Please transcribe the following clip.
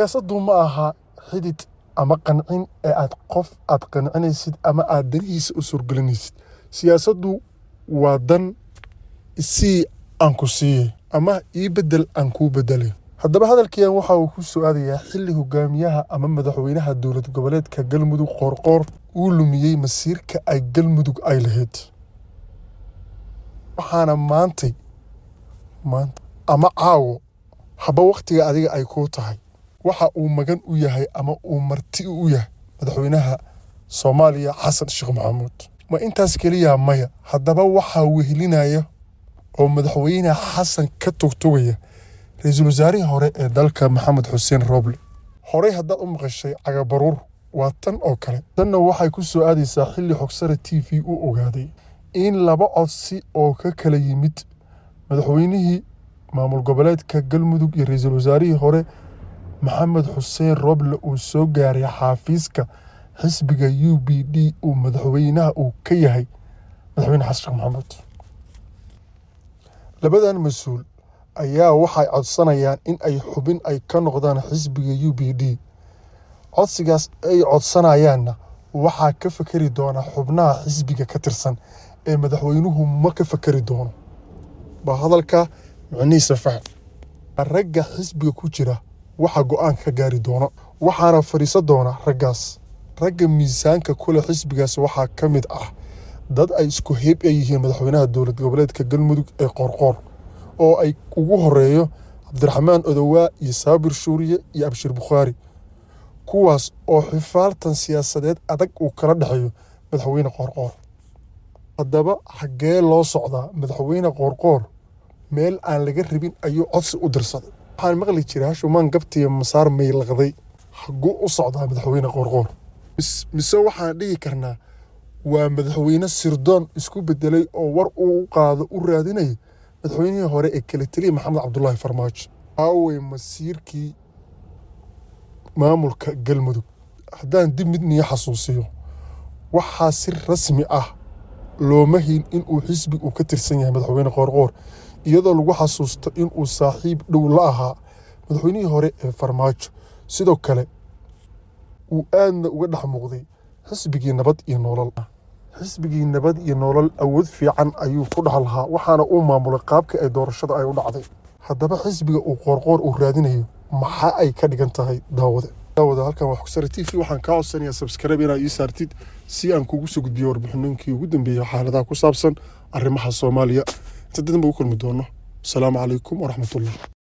siyaasaddu ma aha xidid ama qancin ee aad qof aad qancinaysid ama aad danihiisa u suurgelinaysid. Siyaasaddu waa dan isii aan ku siiyey ama ii bedel aan kuu bedelay. Haddaba hadalkiyan waxa uu ku soo aadayaa xilli hogaamiyaha ama madaxweynaha dowlad goboleedka Galmudug Qoorqoor uu lumiyey masiirka ay Galmudug ay lahayd. waxaana maanta ama caawo haba waqtiga adiga ay ku tahay waxa uu magan u yahay ama uu marti u yahay madaxweynaha Soomaaliya Xasan Sheekh Maxamuud. Ma intaas kaliya maya, haddaba waxa wehelinaya oo madaxweynaha Xasan ka tugtugaya ra'iisul wasaarihii hore ee dalka Maxamed Xuseen Roble. Horey haddaad u maqashay cagabaruur waa tan oo kale. Tanna waxay ku soo aadaysaa xilli Xogsare TV uu ogaaday in laba codsi oo ka kala yimid madaxweynihii maamul goboleedka Galmudug iyo ra'iisul wasaarihii hore Maxamed Xuseen Roble uu soo gaaray xafiiska xisbiga UPD uu madaxweynaha uu ka yahay madaxweyne Xasan Sheekh Maxamuud. Labadan mas'uul ayaa waxay codsanayaan in ay xubin ay ka noqdaan xisbiga UPD. codsigaas ay codsanayaanna waxaa ka fakari doona xubnaha xisbiga ka tirsan ee madaxweynuhu ma ka fakari doono. Ba hadalka macnihiisa faham. Ragga xisbiga ku jira waxa go'aan ka gaari doona waxaana fariisan doona raggaas. Ragga miisaanka kule xisbigaas waxaa ka mid ah dad ay isku heeb yihiin madaxweynaha dowlad goboleedka Galmudug ee Qoorqoor oo ay ugu horeeyo Cabdiraxmaan Odowaa iyo Saabir Shuuriye iyo Abshir Bukhaari, kuwaas oo xifaaltan siyaasadeed adag uu kala dhaxeeyo madaxweyne Qoorqoor. Haddaba xagee loo socdaa madaxweyne Qoorqoor? meel aan laga rabin ayuu codsi u dirsaday. waxaan maqli jiray Shumaan Gabtiya Masaar Meylaqday. xaguu u socdaa madaxweyne Qoorqoor? mise waxaan dhihi karnaa waa madaxweyne sirdoon isku bedelay oo war uu qaado u raadinay madaxweynihii hore ee kala taliya Maxamed Cabdullaahi Farmaajo. aaway masiirkii maamulka Galmudug. haddaan dib mid niyo xasuusiyo, waxaa si rasmi ah looma hin in uu xisbigu ka tirsan yahay madaxweyne Qoorqoor, iyadoo lagu xasuusto in uu saaxiib dhow la ahaa madaxweynihii hore ee Farmaajo. sidoo kale uu aadna uga dhex muuqday xisbigii Nabad iyo Nolol. xisbigii Nabad iyo Nolol awood fiican ayuu ku dhax lahaa, waxaana uu maamulay qaabka ay doorashada ay u dhacday. haddaba xisbiga uu Qoorqoor uu raadinayo maxaa ay ka dhigan tahay daawada halkan waa Xogsare TV. waxaan kaa codsanayaa subscribe inaad ii saartid si aan kugu soo gudbiyo warbixinooyinkii ugu dambeeyay xaaladaha ku saabsan arrimaha Soomaaliya. inta dadban u kulmi doono. Asalaamu calaykum waraxmatullah.